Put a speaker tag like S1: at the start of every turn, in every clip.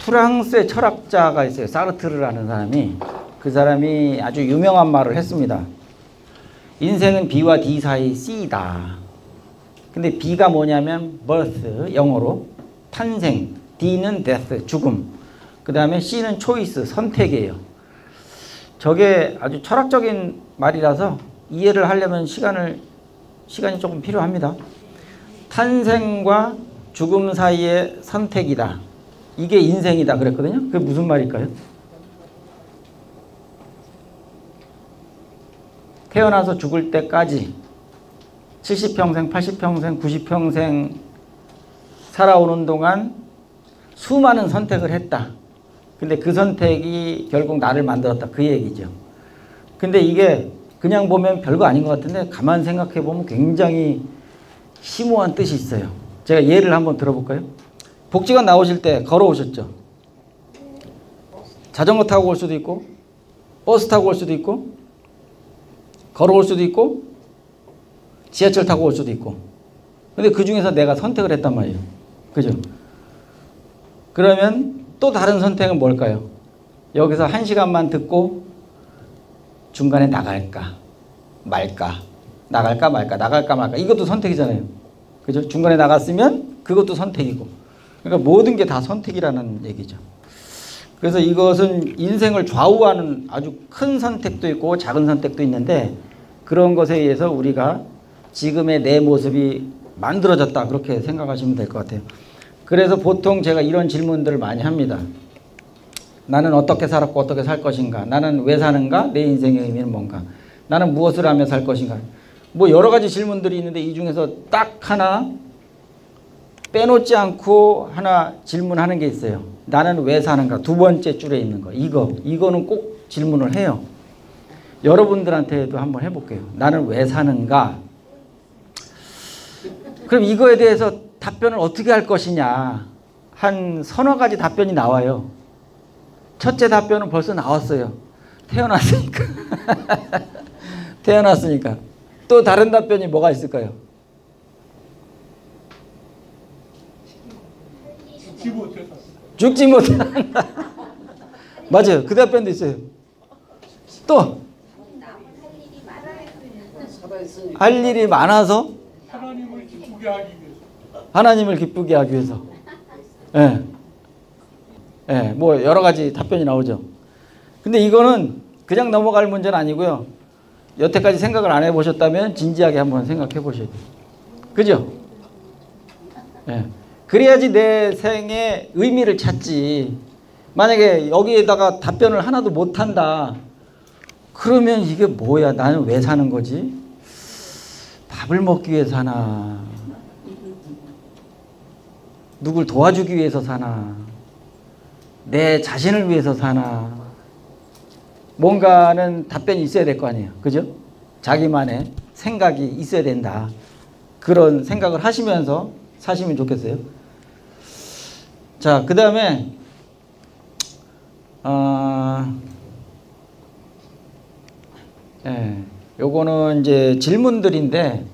S1: 프랑스의 철학자가 있어요. 사르트르라는 사람이. 그 사람이 아주 유명한 말을 했습니다. 인생은 B와 D 사이 C다. 근데 B가 뭐냐면 birth, 영어로 탄생, D는 death, 죽음, 그 다음에 C는 choice, 선택이에요. 저게 아주 철학적인 말이라서 이해를 하려면 시간이 조금 필요합니다. 탄생과 죽음 사이의 선택이다. 이게 인생이다 그랬거든요. 그게 무슨 말일까요? 태어나서 죽을 때까지 70평생, 80평생, 90평생 살아오는 동안 수많은 선택을 했다. 근데 그 선택이 결국 나를 만들었다. 그 얘기죠. 근데 이게 그냥 보면 별거 아닌 것 같은데 가만 생각해 보면 굉장히 심오한 뜻이 있어요. 제가 예를 한번 들어볼까요? 복지관 나오실 때 걸어오셨죠? 자전거 타고 올 수도 있고 버스 타고 올 수도 있고 걸어올 수도 있고 지하철 타고 올 수도 있고. 근데 그 중에서 내가 선택을 했단 말이에요. 그죠? 그러면 또 다른 선택은 뭘까요? 여기서 1시간만 듣고 중간에 나갈까 말까, 나갈까 말까, 나갈까 말까. 이것도 선택이잖아요. 그죠? 중간에 나갔으면 그것도 선택이고. 그러니까 모든 게 다 선택이라는 얘기죠. 그래서 이것은 인생을 좌우하는 아주 큰 선택도 있고 작은 선택도 있는데 그런 것에 의해서 우리가 지금의 내 모습이 만들어졌다. 그렇게 생각하시면 될 것 같아요. 그래서 보통 제가 이런 질문들을 많이 합니다. 나는 어떻게 살았고 어떻게 살 것인가? 나는 왜 사는가? 내 인생의 의미는 뭔가? 나는 무엇을 하며 살 것인가? 뭐 여러 가지 질문들이 있는데 이 중에서 딱 하나 빼놓지 않고 하나 질문하는 게 있어요. 나는 왜 사는가? 두 번째 줄에 있는 거. 이거는 꼭 질문을 해요. 여러분들한테도 한번 해볼게요. 나는 왜 사는가? 그럼 이거에 대해서 답변을 어떻게 할 것이냐? 한 서너 가지 답변이 나와요. 첫째 답변은 벌써 나왔어요. 태어났으니까. 태어났으니까. 또 다른 답변이 뭐가 있을까요? 죽지 못해 산다. 맞아요. 그 답변도 있어요. 또 할 일이 많아서
S2: 하나님을 기쁘게 하기 위해서.
S1: 하나님을 기쁘게 하기 위해서. 예. 예, 뭐 여러 가지 답변이 나오죠. 근데 이거는 그냥 넘어갈 문제는 아니고요. 여태까지 생각을 안 해보셨다면 진지하게 한번 생각해 보셔야 돼요. 그죠? 예. 그래야지 내 생의 의미를 찾지. 만약에 여기에다가 답변을 하나도 못한다. 그러면 이게 뭐야? 나는 왜 사는 거지? 밥을 먹기 위해서 사나? 누굴 도와주기 위해서 사나? 내 자신을 위해서 사나? 뭔가는 답변이 있어야 될 거 아니에요. 그죠? 자기만의 생각이 있어야 된다. 그런 생각을 하시면서 사시면 좋겠어요. 자, 그 다음에 요거는 이제 질문들인데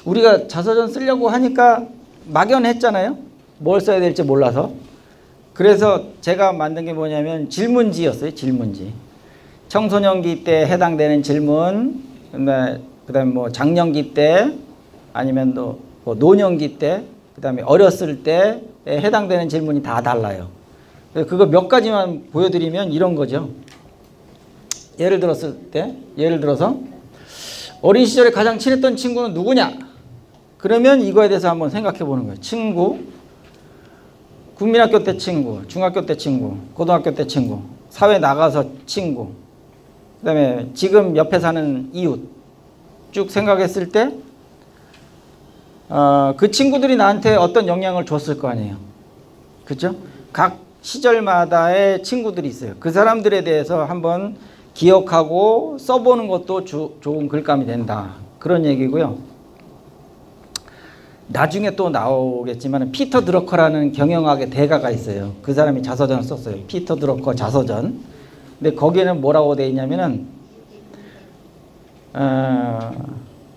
S1: 우리가 자서전 쓰려고 하니까 막연했잖아요. 뭘 써야 될지 몰라서. 그래서 제가 만든 게 뭐냐면 질문지였어요. 질문지. 청소년기 때 해당되는 질문, 그다음에 뭐 장년기 때 아니면 또 뭐 노년기 때, 그다음에 어렸을 때에 해당되는 질문이 다 달라요. 그거 몇 가지만 보여드리면 이런 거죠. 예를 들어서 어린 시절에 가장 친했던 친구는 누구냐? 그러면 이거에 대해서 한번 생각해 보는 거예요. 친구, 국민학교 때 친구, 중학교 때 친구, 고등학교 때 친구, 사회 나가서 친구, 그 다음에 지금 옆에 사는 이웃 쭉 생각했을 때 그 친구들이 나한테 어떤 영향을 줬을 거 아니에요. 그렇죠? 각 시절마다의 친구들이 있어요. 그 사람들에 대해서 한번 기억하고 써보는 것도 좋은 글감이 된다. 그런 얘기고요. 나중에 또 나오겠지만 피터 드러커라는 경영학의 대가가 있어요. 그 사람이 자서전을 썼어요. 피터 드러커 자서전. 근데 거기에는 뭐라고 되어 있냐면은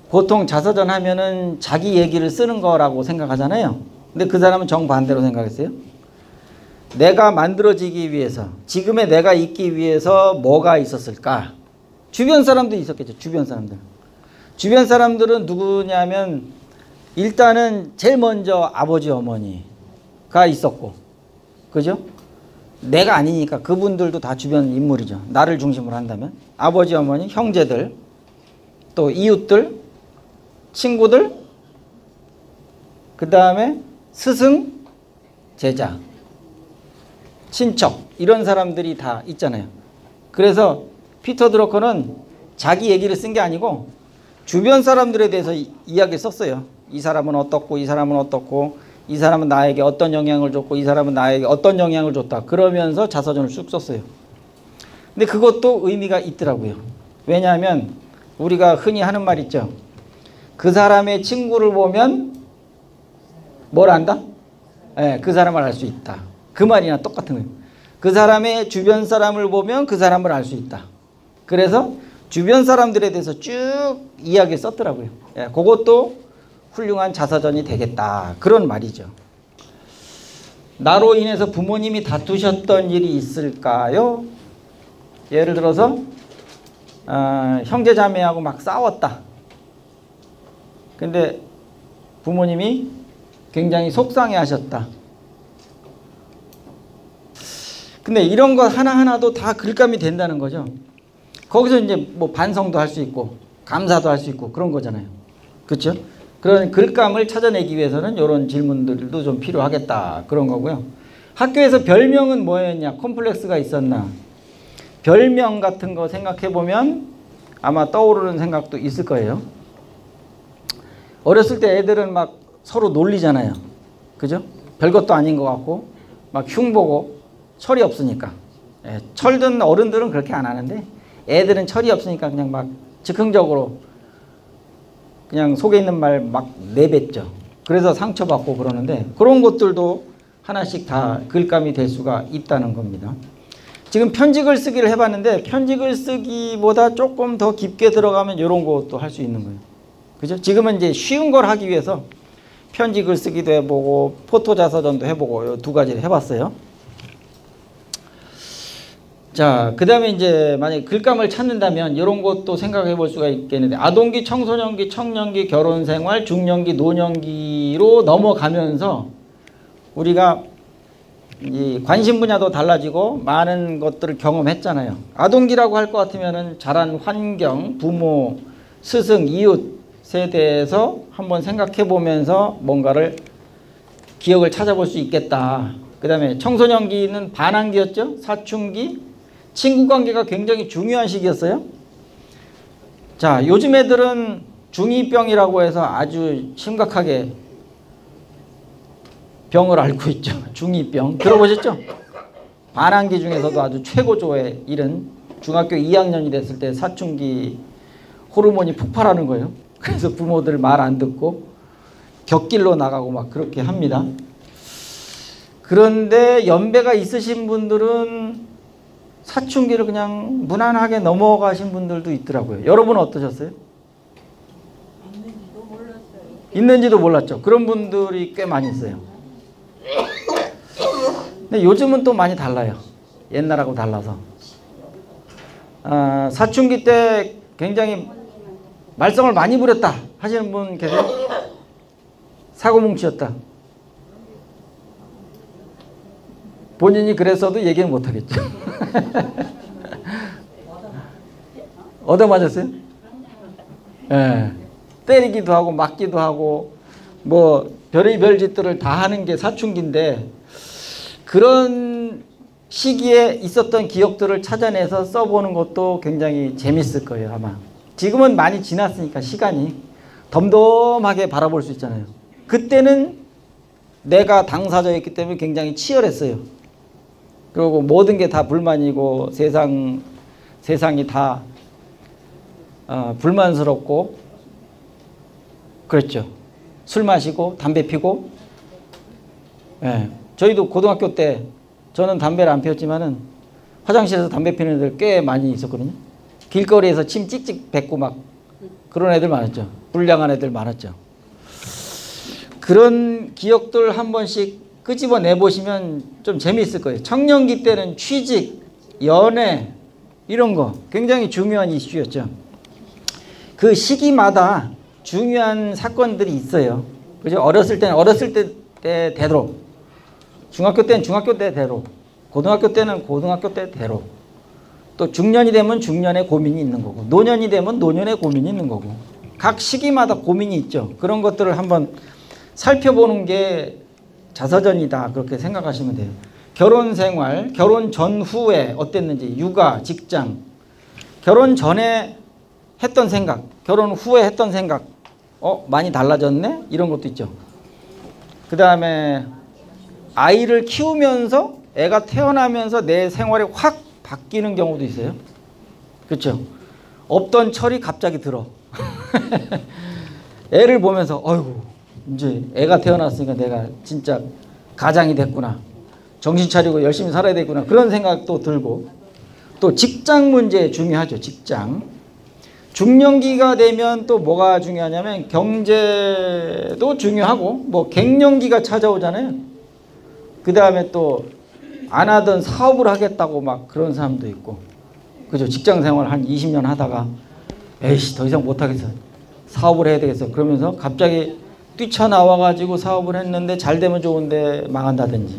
S1: 보통 자서전 하면은 자기 얘기를 쓰는 거라고 생각하잖아요. 근데 그 사람은 정반대로 생각했어요. 내가 만들어지기 위해서, 지금의 내가 있기 위해서 뭐가 있었을까? 주변 사람도 있었겠죠. 주변 사람들. 주변 사람들은 누구냐면 일단은 제일 먼저 아버지 어머니가 있었고, 그죠? 내가 아니니까 그분들도 다 주변 인물이죠. 나를 중심으로 한다면 아버지 어머니, 형제들, 또 이웃들, 친구들, 그 다음에 스승, 제자, 친척, 이런 사람들이 다 있잖아요. 그래서 피터 드러커는 자기 얘기를 쓴 게 아니고 주변 사람들에 대해서 이야기를 썼어요. 이 사람은 어떻고, 이 사람은 어떻고, 이 사람은 나에게 어떤 영향을 줬고, 이 사람은 나에게 어떤 영향을 줬다. 그러면서 자서전을 쭉 썼어요. 근데 그것도 의미가 있더라고요. 왜냐하면 우리가 흔히 하는 말 있죠. 그 사람의 친구를 보면 뭘 안다? 네, 그 사람을 알 수 있다. 그 말이나 똑같은 거예요. 그 사람의 주변 사람을 보면 그 사람을 알 수 있다. 그래서 주변 사람들에 대해서 쭉 이야기 썼더라고요. 예, 그것도 훌륭한 자서전이 되겠다. 그런 말이죠. 나로 인해서 부모님이 다투셨던 일이 있을까요? 예를 들어서 형제 자매하고 막 싸웠다. 근데 부모님이 굉장히 속상해 하셨다. 근데 이런 것 하나하나도 다 글감이 된다는 거죠. 거기서 이제 뭐 반성도 할 수 있고 감사도 할 수 있고 그런 거잖아요. 그렇죠? 그런 글감을 찾아내기 위해서는 이런 질문들도 좀 필요하겠다. 그런 거고요. 학교에서 별명은 뭐였냐? 콤플렉스가 있었나? 별명 같은 거 생각해 보면 아마 떠오르는 생각도 있을 거예요. 어렸을 때 애들은 막 서로 놀리잖아요. 그죠? 별것도 아닌 것 같고 막 흉보고 철이 없으니까. 예, 철든 어른들은 그렇게 안 하는데 애들은 철이 없으니까 그냥 막 즉흥적으로 그냥 속에 있는 말 막 내뱉죠. 그래서 상처받고 그러는데 그런 것들도 하나씩 다 글감이 될 수가 있다는 겁니다. 지금 편직을 쓰기를 해봤는데 편직을 쓰기보다 조금 더 깊게 들어가면 이런 것도 할 수 있는 거예요. 그죠? 지금은 이제 쉬운 걸 하기 위해서 편직을 쓰기도 해보고 포토 자서전도 해보고 이 두 가지를 해봤어요. 자, 그 다음에 이제 만약에 글감을 찾는다면 이런 것도 생각해 볼 수가 있겠는데 아동기, 청소년기, 청년기, 결혼생활, 중년기, 노년기로 넘어가면서 우리가 이 관심 분야도 달라지고 많은 것들을 경험했잖아요. 아동기라고 할 것 같으면은 자란 환경, 부모, 스승, 이웃에 대해서 한번 생각해 보면서 뭔가를 기억을 찾아볼 수 있겠다. 그 다음에 청소년기는 반항기였죠. 사춘기, 친구 관계가 굉장히 중요한 시기였어요. 자, 요즘 애들은 중2병이라고 해서 아주 심각하게 병을 앓고 있죠. 중2병. 들어보셨죠? 반항기 중에서도 아주 최고조의 일은 중학교 2학년이 됐을 때 사춘기 호르몬이 폭발하는 거예요. 그래서 부모들 말 안 듣고 곁길로 나가고 막 그렇게 합니다. 그런데 연배가 있으신 분들은 사춘기를 그냥 무난하게 넘어가신 분들도 있더라고요. 여러분은 어떠셨어요? 있는지도 몰랐죠. 그런 분들이 꽤 많이 있어요. 근데 요즘은 또 많이 달라요. 옛날하고 달라서. 사춘기 때 굉장히 말썽을 많이 부렸다 하시는 분 계세요? 사고뭉치였다. 본인이 그랬어도 얘기는 못하겠죠. 얻어맞았어요? 예. 때리기도 하고 맞기도 하고 뭐 별의별 짓들을 다 하는 게 사춘기인데 그런 시기에 있었던 기억들을 찾아내서 써보는 것도 굉장히 재밌을 거예요. 아마 지금은 많이 지났으니까 시간이 덤덤하게 바라볼 수 있잖아요. 그때는 내가 당사자였기 때문에 굉장히 치열했어요. 그리고 모든 게 다 불만이고 세상이 다 불만스럽고 그랬죠. 술 마시고 담배 피고. 예. 저희도 고등학교 때 저는 담배를 안 피웠지만은 화장실에서 담배 피는 애들 꽤 많이 있었거든요. 길거리에서 침 찍찍 뱉고 막 그런 애들 많았죠. 불량한 애들 많았죠. 그런 기억들 한 번씩 끄집어내 보시면 좀 재미있을 거예요. 청년기 때는 취직, 연애 이런 거 굉장히 중요한 이슈였죠. 그 시기마다 중요한 사건들이 있어요. 그죠? 어렸을 때 대로, 중학교 때는 중학교 때대로, 고등학교 때는 고등학교 때대로, 또 중년이 되면 중년의 고민이 있는 거고, 노년이 되면 노년의 고민이 있는 거고, 각 시기마다 고민이 있죠. 그런 것들을 한번 살펴보는 게 자서전이다 그렇게 생각하시면 돼요. 결혼 생활, 결혼 전후에 어땠는지, 육아, 직장, 결혼 전에 했던 생각, 결혼 후에 했던 생각, 많이 달라졌네? 이런 것도 있죠. 그 다음에 아이를 키우면서 애가 태어나면서 내 생활이 확 바뀌는 경우도 있어요. 그렇죠? 없던 철이 갑자기 들어. 애를 보면서 어이구 이제 애가 태어났으니까 내가 진짜 가장이 됐구나. 정신 차리고 열심히 살아야 되구나. 그런 생각도 들고, 또 직장 문제 중요하죠. 직장. 중년기가 되면 또 뭐가 중요하냐면 경제도 중요하고 뭐 갱년기가 찾아오잖아요. 그 다음에 또 안 하던 사업을 하겠다고 막 그런 사람도 있고, 그죠? 직장 생활 한 20년 하다가 에이씨 더 이상 못하겠어, 사업을 해야 되겠어 그러면서 갑자기 뛰쳐나와 가지고 사업을 했는데 잘 되면 좋은데 망한다든지,